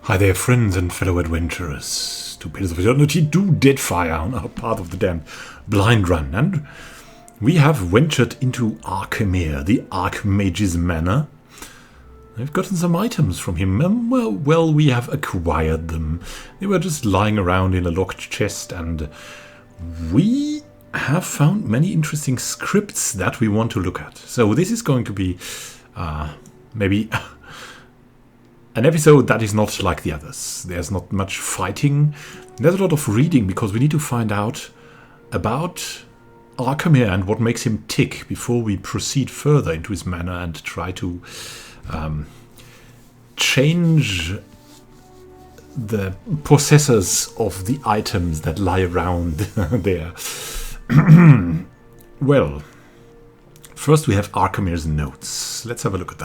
Hi there, friends and fellow adventurers. To Pillars of Eternity do Deadfire on our path of the damned blind run, and we have ventured into Arkemyr, the Archmage's manor. I've gotten some items from him, and well, we have acquired them. They were just lying around in a locked chest, and we have found many interesting scripts that we want to look at. So this is going to be maybe an episode that is not like the others. There's not much fighting. There's a lot of reading because we need to find out about Arkemyr and what makes him tick before we proceed further into his manor and try to change the possessors of the items that lie around there. Well, first we have Arkemyr's notes. Let's have a look at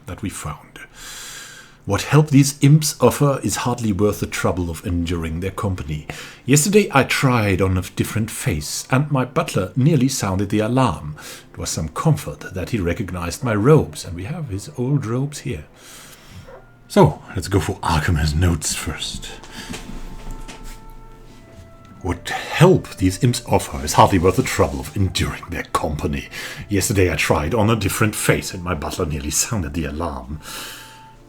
that we found. What help these imps offer is hardly worth the trouble of enduring their company. Yesterday I tried on a different face, and my butler nearly sounded the alarm. It was some comfort that he recognized my robes, and we have his old robes here. So, let's go for Arkemyr's notes first. What help these imps offer is hardly worth the trouble of enduring their company. Yesterday I tried on a different face, and my butler nearly sounded the alarm.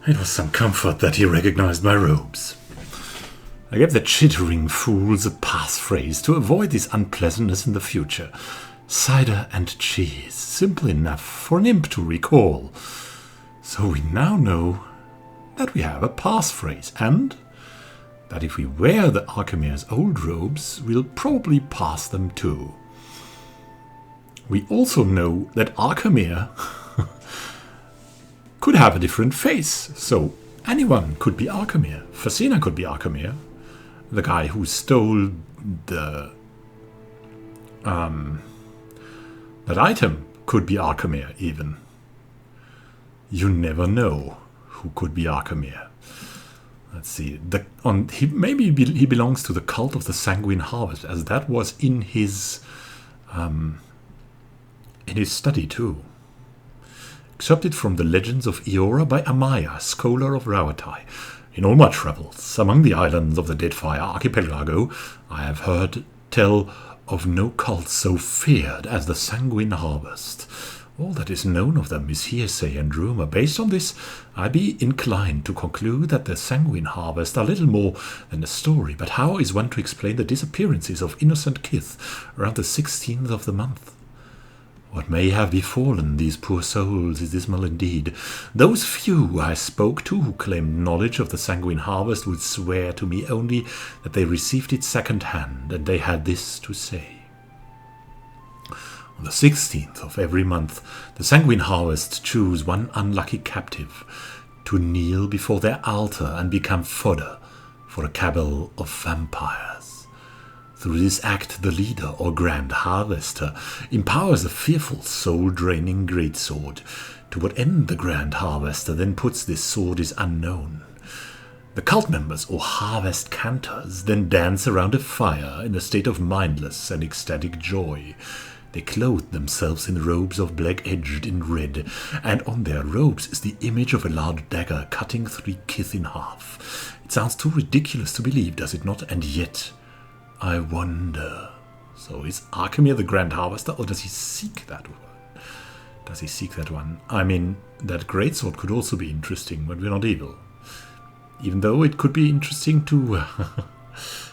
It was some comfort that he recognized my robes. I gave the chittering fools a passphrase to avoid this unpleasantness in the future. Cider and cheese, simple enough for an imp to recall. So we now know that we have a passphrase, and that if we wear the Arkemyr's old robes, we'll probably pass them too. We also know that Arkemyr could have a different face, so anyone could be Arkemyr. Fasina could be Arkemyr. The guy who stole the that item could be Arkemyr even. You never know who could be Arkemyr. Let's see. Maybe he belongs to the cult of the Sanguine Harvest, as that was in his study too. Excerpted from the Legends of Eora by Amaya, scholar of Rauatai. In all my travels among the islands of the Deadfire archipelago, I have heard tell of no cult so feared as the Sanguine Harvest. All that is known of them is hearsay and rumor. Based on this, I be inclined to conclude that the Sanguine Harvest are little more than a story. But how is one to explain the disappearances of innocent kith around the 16th of the month? What may have befallen these poor souls is dismal indeed. Those few I spoke to who claimed knowledge of the Sanguine Harvest would swear to me only that they received it second hand, and they had this to say. On the 16th of every month, the Sanguine Harvest choose one unlucky captive to kneel before their altar and become fodder for a cabal of vampires. Through this act, the leader or grand harvester empowers a fearful, soul-draining greatsword. To what end the grand harvester then puts this sword is unknown. The cult members or harvest cantors then dance around a fire in a state of mindless and ecstatic joy. They clothe themselves in robes of black edged in red, and on their robes is the image of a large dagger cutting 3 kith in half. It sounds too ridiculous to believe, does it not? And yet I wonder. So is Arkemyr the Grand Harvester, or does he seek that one? Does he seek that one? I mean, that greatsword could also be interesting, but we're not evil. Even though it could be interesting to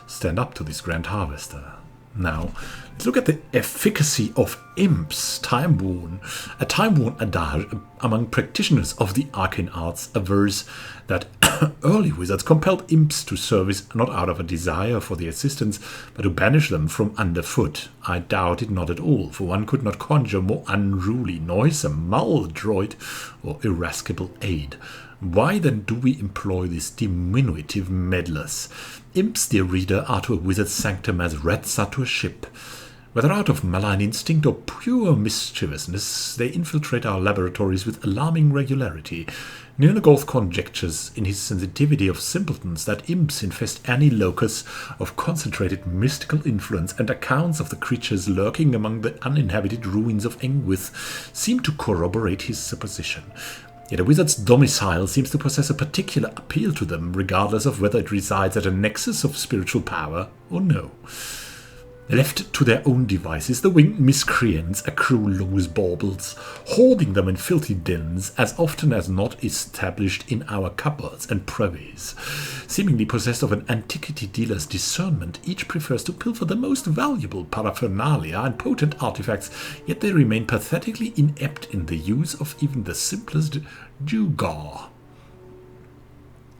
stand up to this Grand Harvester. Now, let's look at the efficacy of imps, time-worn. A time-worn adage among practitioners of the arcane arts avers that early wizards compelled imps to service not out of a desire for their assistance, but to banish them from underfoot. I doubt it not at all, for one could not conjure more unruly, noisome, maladroit, or irascible aid. Why then do we employ these diminutive meddlers? Imps, dear reader, are to a wizard's sanctum as rats are to a ship. Whether out of malign instinct or pure mischievousness, they infiltrate our laboratories with alarming regularity. Nirnagoth conjectures in his sensitivity of simpletons that imps infest any locus of concentrated mystical influence, and accounts of the creatures lurking among the uninhabited ruins of Engwith seem to corroborate his supposition. Yet a wizard's domicile seems to possess a particular appeal to them, regardless of whether it resides at a nexus of spiritual power or no. Left to their own devices, the winged miscreants accrue loose baubles, hoarding them in filthy dens, as often as not established in our cupboards and privies. Seemingly possessed of an antiquity dealer's discernment, each prefers to pilfer the most valuable paraphernalia and potent artifacts, yet they remain pathetically inept in the use of even the simplest gewgaw.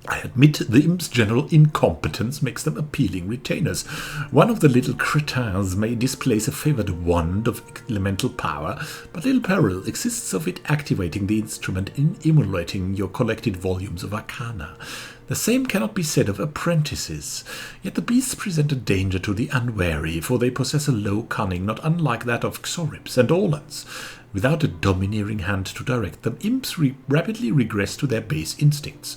I admit the imp's general incompetence makes them appealing retainers. One of the little cretins may displace a favoured wand of elemental power, but little peril exists of it activating the instrument in emulating your collected volumes of arcana. The same cannot be said of apprentices, yet the beasts present a danger to the unwary, for they possess a low cunning not unlike that of Xorips and Orlans. Without a domineering hand to direct them, imps rapidly regress to their base instincts.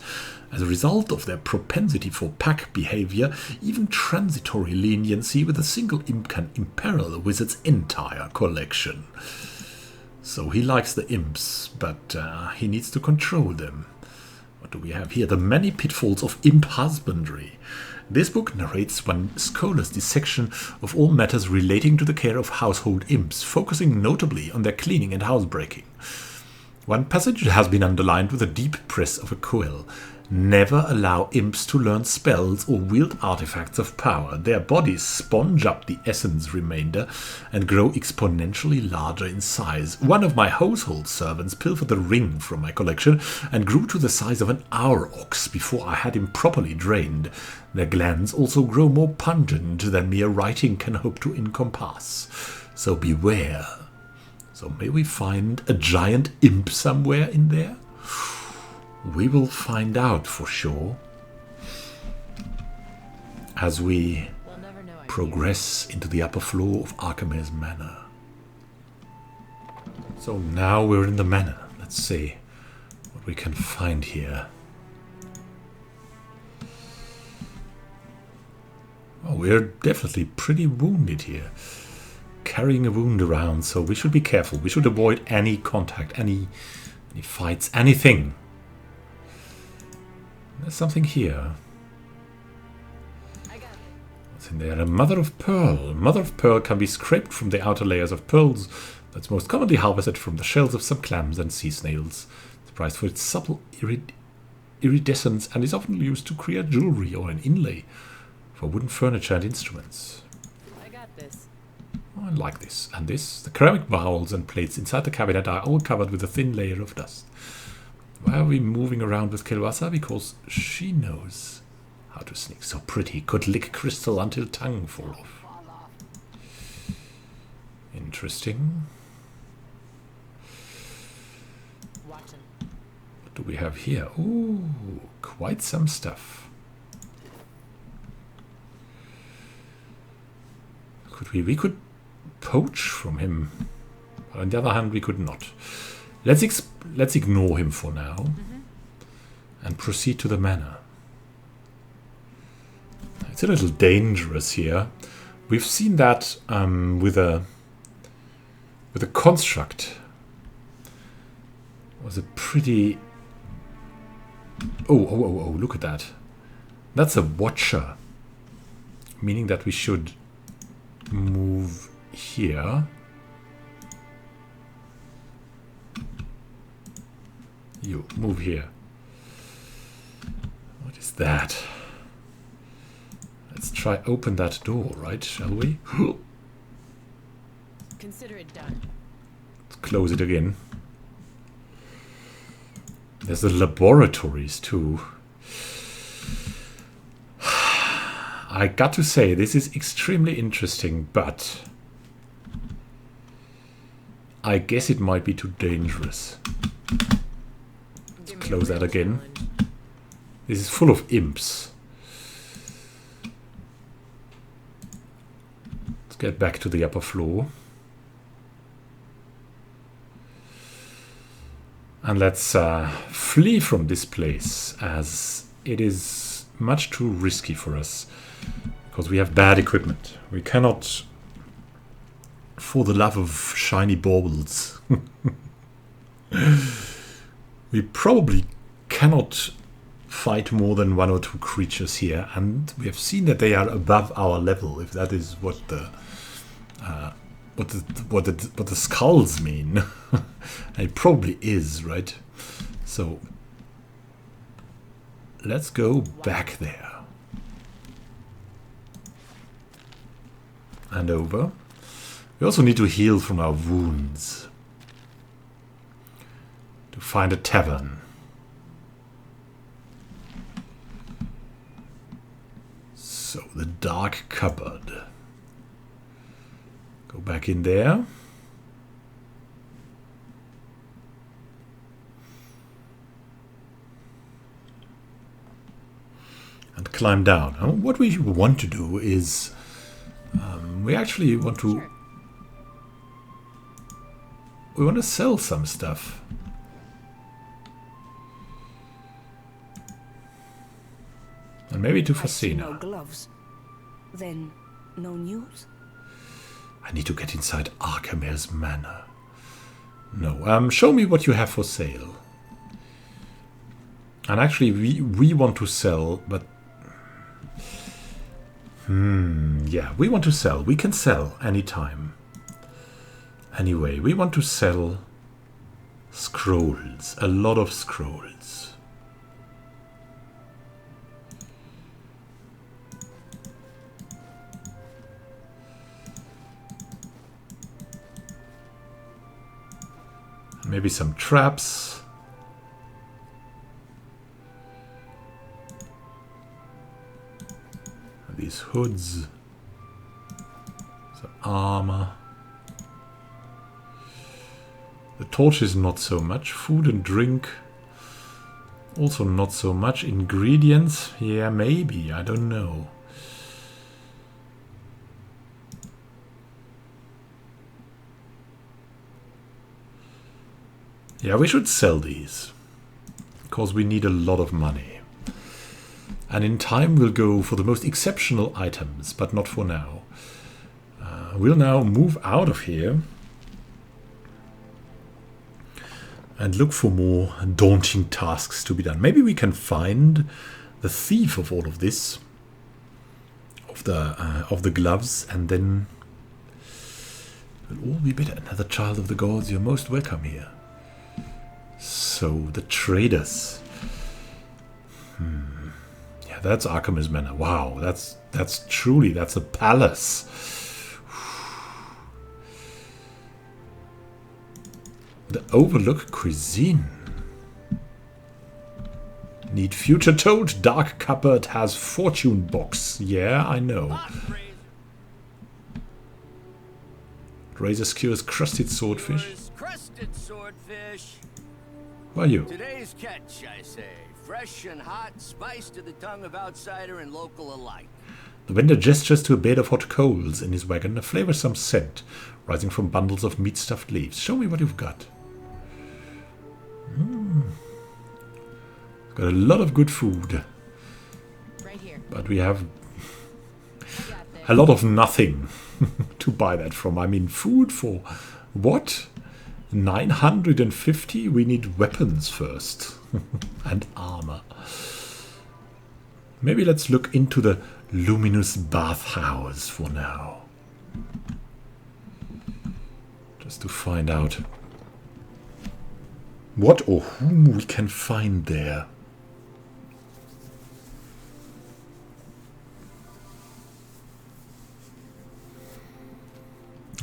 As a result of their propensity for pack behavior, even transitory leniency with a single imp can imperil a wizard's entire collection. So he likes the imps, but he needs to control them. What do we have here? The many pitfalls of imp husbandry. This book narrates one scholar's dissection of all matters relating to the care of household imps, focusing notably on their cleaning and housebreaking. One passage has been underlined with a deep press of a quill. Never allow imps to learn spells or wield artifacts of power. Their bodies sponge up the essence remainder and grow exponentially larger in size. One of my household servants pilfered the ring from my collection and grew to the size of an aurochs before I had him properly drained. Their glands also grow more pungent than mere writing can hope to encompass. So beware. So may we find a giant imp somewhere in there? We will find out for sure as we progress into the upper floor of Arkemyr's manor. So now we're in the manor. Let's see what we can find here. Oh, we're definitely pretty wounded here. Carrying a wound around, so we should be careful. We should avoid any contact, any fights, anything. There's something here. What's in there? A mother of pearl. Mother of pearl can be scraped from the outer layers of pearls. That's most commonly harvested from the shells of some clams and sea snails. It's prized for its supple iridescence and is often used to create jewelry or an inlay for wooden furniture and instruments. I got this. Oh, I like this. And this. The ceramic bowls and plates inside the cabinet are all covered with a thin layer of dust. Why are we moving around with Kelwasa? Because she knows how to sneak. So pretty. Could lick crystal until tongue fall off. Interesting. What do we have here? Ooh, quite some stuff. We could poach from him. But on the other hand, we could not. Let's ignore him for now and proceed to the manor. It's a little dangerous here. We've seen that with a construct. It was a pretty... Oh, look at that. That's a watcher. Meaning that we should move here. You move here. What is that? Let's try open that door, right? Shall we? Consider it done. Let's close it again. There's the laboratories too. I got to say, this is extremely interesting, but I guess it might be too dangerous. Close that again. This is full of imps. Let's get back to the upper floor. And let's flee from this place, as it is much too risky for us. Because we have bad equipment. We cannot, for the love of shiny baubles, We probably cannot fight more than 1 or 2 creatures here, and we have seen that they are above our level, if that is what the what the skulls mean. It probably is, right? So let's go back there and over. We also need to heal from our wounds to find a tavern. So the dark cupboard. Go back in there. And climb down. What we want to do is we actually want to sell some stuff. And maybe to Fascina. No gloves. Then no news. I need to get inside Arkemyr's manor. No, show me what you have for sale. And actually, we want to sell, but yeah, we want to sell. We can sell anytime. Anyway, we want to sell scrolls, a lot of scrolls. Maybe some traps. These hoods. Some armor. The torches not so much. Food and drink also not so much. Ingredients, yeah, maybe, I don't know. Yeah, we should sell these, because we need a lot of money. And in time we'll go for the most exceptional items, but not for now. We'll now move out of here and look for more daunting tasks to be done. Maybe we can find the thief of all of this, of the gloves, and then it'll all be better. Another child of the gods, you're most welcome here. So, the traders. Yeah, that's Arkemyr's manor. Wow, that's a palace. The Overlook cuisine. Need future told. Dark cupboard has fortune box. Yeah, I know. Razor skewers crusted swordfish. Crusted swordfish. Who are you? Today's catch, I say. Fresh and hot, spiced to the tongue of outsider and local alike. The vendor gestures to a bed of hot coals in his wagon, a flavorsome scent rising from bundles of meat-stuffed leaves. Show me what you've got. Got a lot of good food. Right here. But we have a lot of nothing to buy that from. I mean, food for what? 950? We need weapons first. And armor. Maybe let's look into the luminous bathhouse for now. Just to find out what or whom we can find there.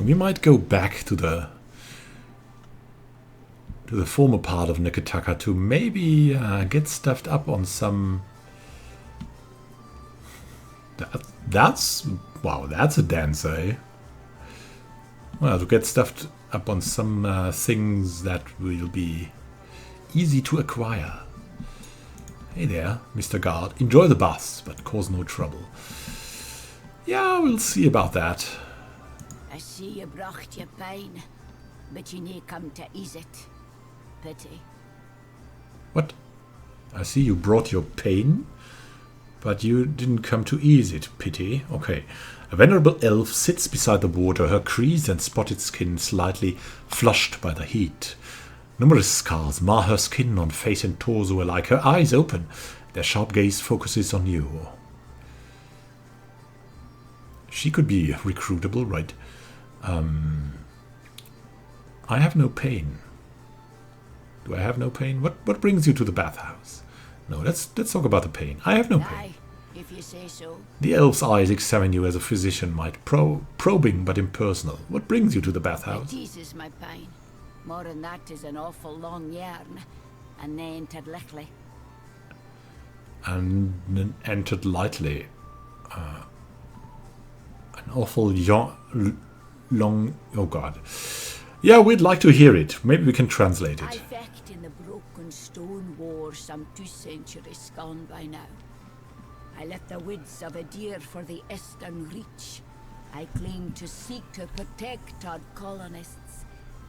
We might go back to the former part of Neketaka to maybe get stuffed up on some. That's wow, that's a dancer, eh? Well, to get stuffed up on some things that will be easy to acquire. Hey there, Mr. Guard. Enjoy the baths, but cause no trouble. Yeah, we'll see about that. I see you brought your pain, but you need come to ease it. Pity. What? I see you brought your pain, but you didn't come to ease it. Pity. Okay. A venerable elf sits beside the water, her creased and spotted skin slightly flushed by the heat. Numerous scars mar her skin on face and torso alike. Her eyes open. Their sharp gaze focuses on you. She could be recruitable, right? I have no pain. Do I have no pain? What brings you to the bathhouse? No, let's talk about the pain. I have no pain. Aye, if you say so. The elf's eyes examine you as a physician might, probing but impersonal. What brings you to the bathhouse? It eases my pain. More than that is an awful long yarn. And they entered lickly. And entered lightly. An awful long... Oh god. Yeah, we'd like to hear it. Maybe we can translate I it. fecht in the broken stone war some 2 centuries gone by now. I left the woods of a deer for the eastern reach. I claimed to seek to protect our colonists,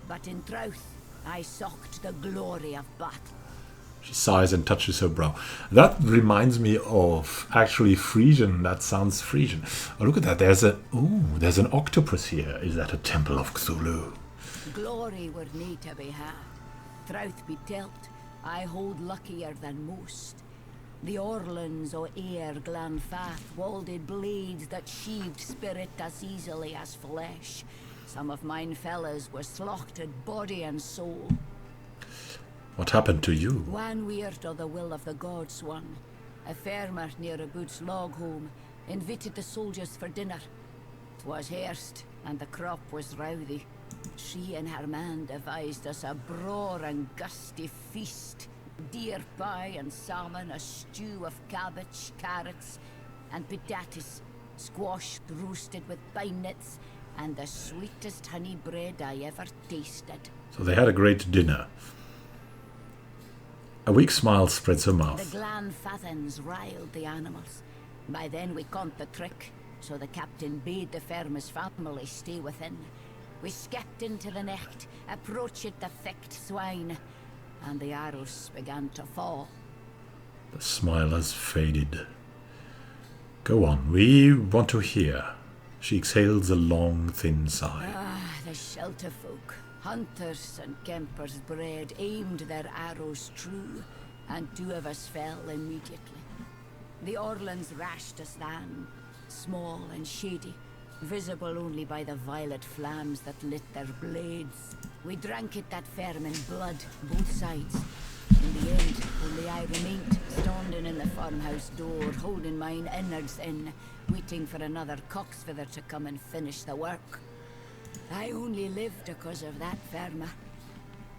but in truth, I sought the glory of battle. She sighs and touches her brow. That reminds me of actually Frisian. That sounds Frisian. Oh, look at that. There's an octopus here. Is that a temple of Cthulhu? Glory were nae to be had. Truth be telt, I hold luckier than most. The Orlans o' Ayr Glanfath wielded blades that sheathed spirit as easily as flesh. Some of mine fellas were slaughtered body and soul. What happened to you? One weird o' the will of the gods one. A farmer near a Boots log home invited the soldiers for dinner. 'Twas hairst, and the crop was rowdy. She and her man devised us a braw and gusty feast. Deer pie and salmon, a stew of cabbage, carrots, and potatoes, squashed roasted with pine nuts, and the sweetest honey bread I ever tasted. So they had a great dinner. A weak smile spreads her The mouth. Glanfathans riled the animals. By then we caught the trick, so the captain bade the farmer's family stay within. We skipped into the necht, approached the thick swine, and the arrows began to fall. The smile has faded. Go on, we want to hear. She exhales a long, thin sigh. Ah, the shelter folk, hunters and kempers bred, aimed their arrows true, and 2 of us fell immediately. The Orlans rashed us then, small and shady, visible only by the violet flames that lit their blades. We drank it that firm in blood, both sides. In the end, only I remained, standing in the farmhouse door, holding mine innards in, waiting for another coxfeather to come and finish the work. I only lived because of that farmer.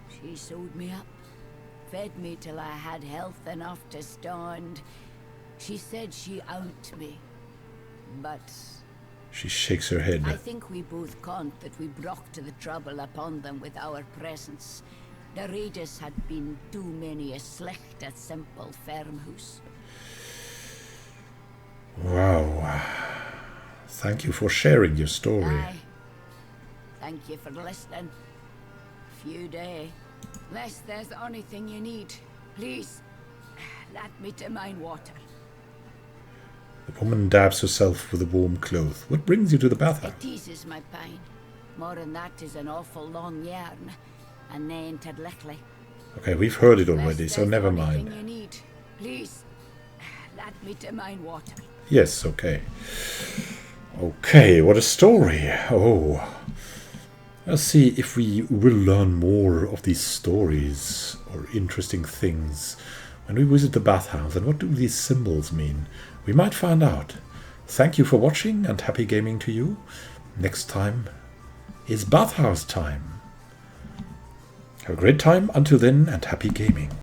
She sewed me up, fed me till I had health enough to stand. She said she owned me, but She shakes her head. I think we both conned that we brought the trouble upon them with our presence. The raiders had been too many a slecht at simple farmhouse. Wow. Thank you for sharing your story. Aye. Thank you for listening. Few day. Unless there's anything you need, please, let me to mine water. The woman dabs herself with a warm cloth. What brings you to the bathhouse? It eases my pain. More than that is an awful long yarn, and they entered lickly. Okay, we've heard it Unless already, so there's never anything mind. you need, please, let me to mine water. Yes, okay. Okay, what a story. Oh. Let's see if we will learn more of these stories or interesting things when we visit the bathhouse. And what do these symbols mean? We might find out. Thank you for watching and happy gaming to you. Next time is bathhouse time. Have a great time until then and happy gaming.